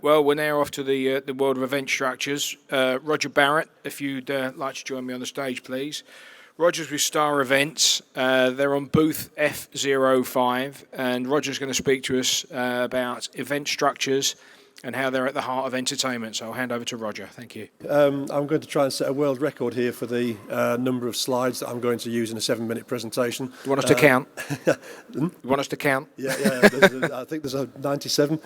Well, we're now off to the world of event structures. Roger Barrett, if you'd like to join me on the stage, please. Roger's with Star Events. They're on booth F05, and Roger's going to speak to us about event structures and how they're at the heart of entertainment. So I'll hand over to Roger. Thank you. I'm going to try and set a world record here for the number of slides that I'm going to use in a 7-minute presentation. Do you want us to count? You want us to count? Yeah. I think there's a 97.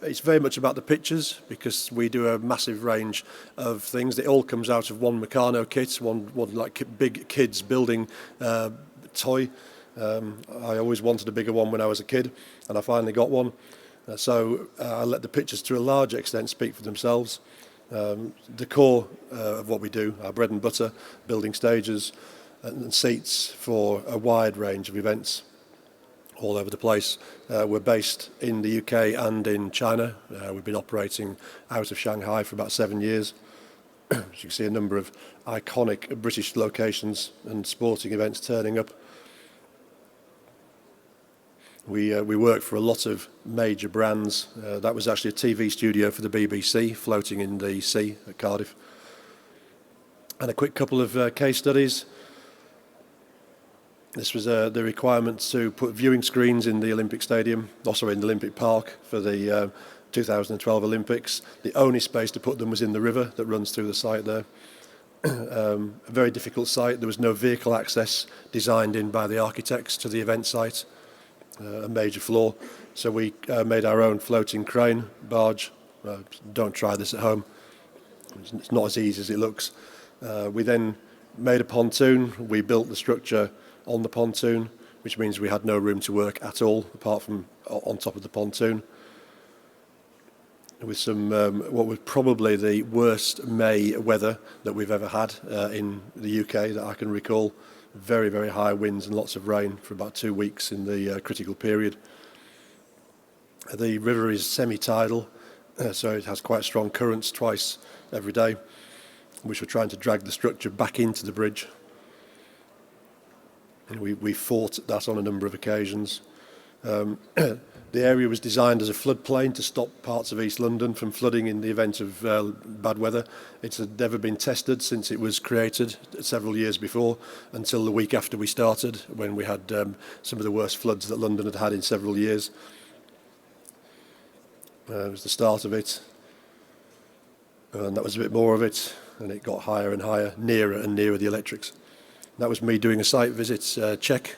It's very much about the pictures, because we do a massive range of things. It all comes out of one Meccano kit, one like big kids building toy. I always wanted a bigger one when I was a kid, and I finally got one. So I let the pictures to a large extent speak for themselves. The core of what we do, our bread and butter, building stages and seats for a wide range of events all over the place. We're based in the UK and in China. We've been operating out of Shanghai for about 7 years. As you can see, a number of iconic British locations and sporting events turning up. We work for a lot of major brands. That was actually a TV studio for the BBC, floating in the sea at Cardiff. And a quick couple of case studies. This was the requirement to put viewing screens in the Olympic Stadium, also in the Olympic Park for the 2012 Olympics. The only space to put them was in the river that runs through the site there. A very difficult site. There was no vehicle access designed in by the architects to the event site. A major flaw, so we made our own floating crane barge. Don't try this at home, it's not as easy as it looks. We then made a pontoon. We built the structure on the pontoon, which means we had no room to work at all apart from on top of the pontoon, with some what was probably the worst May weather that we've ever had in the UK that I can recall. Very, very high winds and lots of rain for about 2 weeks in the critical period. The river is semi-tidal, so it has quite strong currents twice every day, which we're trying to drag the structure back into the bridge. And we fought that on a number of occasions. The area was designed as a floodplain to stop parts of East London from flooding in the event of bad weather. It's never been tested since it was created several years before, until the week after we started, when we had some of the worst floods that London had had in several years. It was the start of it, and that was a bit more of it, and it got higher and higher, nearer and nearer the electrics. That was me doing a site visit check.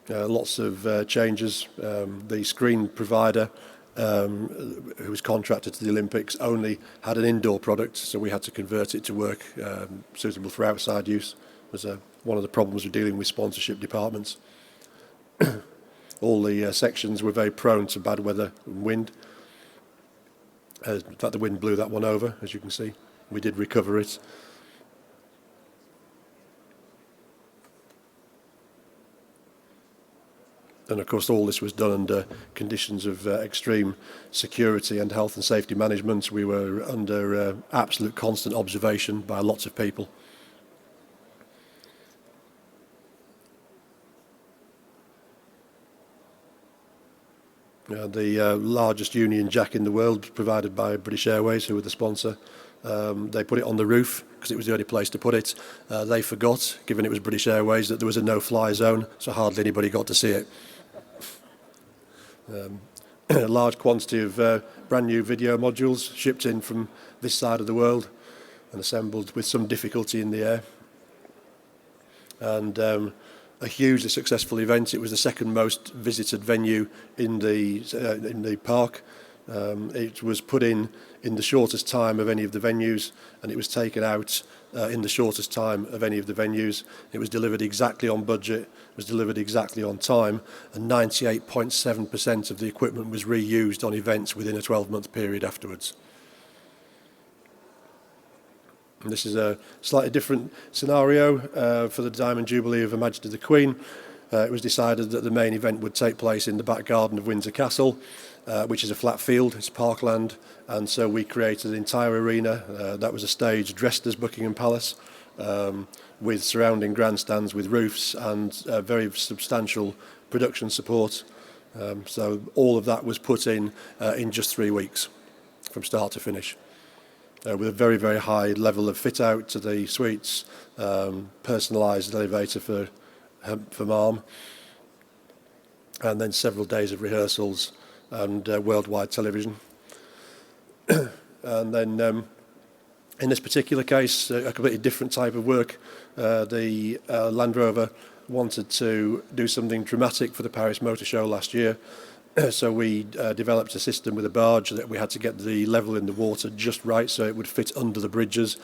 Lots of changes. The screen provider, who was contracted to the Olympics, only had an indoor product, so we had to convert it to work suitable for outside use. It was one of the problems with dealing with sponsorship departments. All the sections were very prone to bad weather and wind. In fact, the wind blew that one over, as you can see. We did recover it. And of course, all this was done under conditions of extreme security and health and safety management. We were under absolute constant observation by lots of people. The largest Union Jack in the world, provided by British Airways, who were the sponsor. They put it on the roof because it was the only place to put it. They forgot, given it was British Airways, that there was a no-fly zone, so hardly anybody got to see it. A large quantity of brand new video modules shipped in from this side of the world and assembled with some difficulty in the air. And a hugely successful event. It was the second most visited venue in the park. It was put in the shortest time of any of the venues, and it was taken out in the shortest time of any of the venues. It was delivered exactly on budget, was delivered exactly on time, and 98.7% of the equipment was reused on events within a 12-month period afterwards. And this is a slightly different scenario for the Diamond Jubilee of Her Majesty the Queen. It was decided that the main event would take place in the back garden of Windsor Castle, which is a flat field, it's parkland, and so we created an entire arena. That was a stage dressed as Buckingham Palace, with surrounding grandstands with roofs and very substantial production support So all of that was put in just 3 weeks from start to finish. With a very, very high level of fit out to the suites, personalised elevator for Mom, and then several days of rehearsals and worldwide television. And then in this particular case, a completely different type of work. The Land Rover wanted to do something dramatic for the Paris Motor Show last year. So we developed a system with a barge that we had to get the level in the water just right so it would fit under the bridges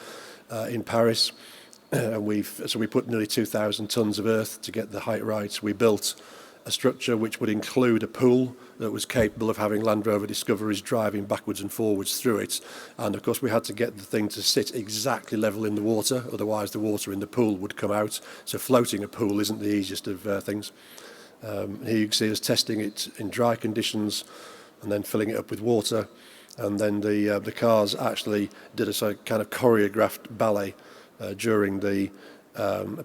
in Paris. And we put nearly 2,000 tons of earth to get the height right. We built a structure which would include a pool that was capable of having Land Rover Discoveries driving backwards and forwards through it. And of course we had to get the thing to sit exactly level in the water, otherwise the water in the pool would come out. So floating a pool isn't the easiest of things. Here you can see us testing it in dry conditions and then filling it up with water. And then the cars actually did a sort of kind of choreographed ballet during the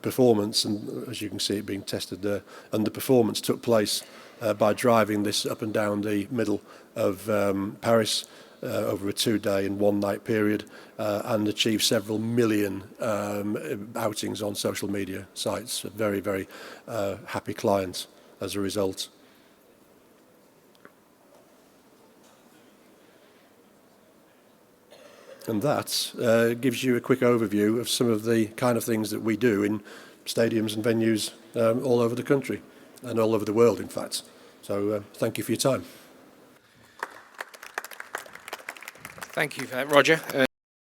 performance, and as you can see it being tested there. And the performance took place by driving this up and down the middle of Paris over a 2-day and 1-night period, and achieved several million outings on social media sites. A very, very happy clients as a result. And that gives you a quick overview of some of the kind of things that we do in stadiums and venues all over the country and all over the world, in fact. So thank you for your time. Thank you for that, Roger.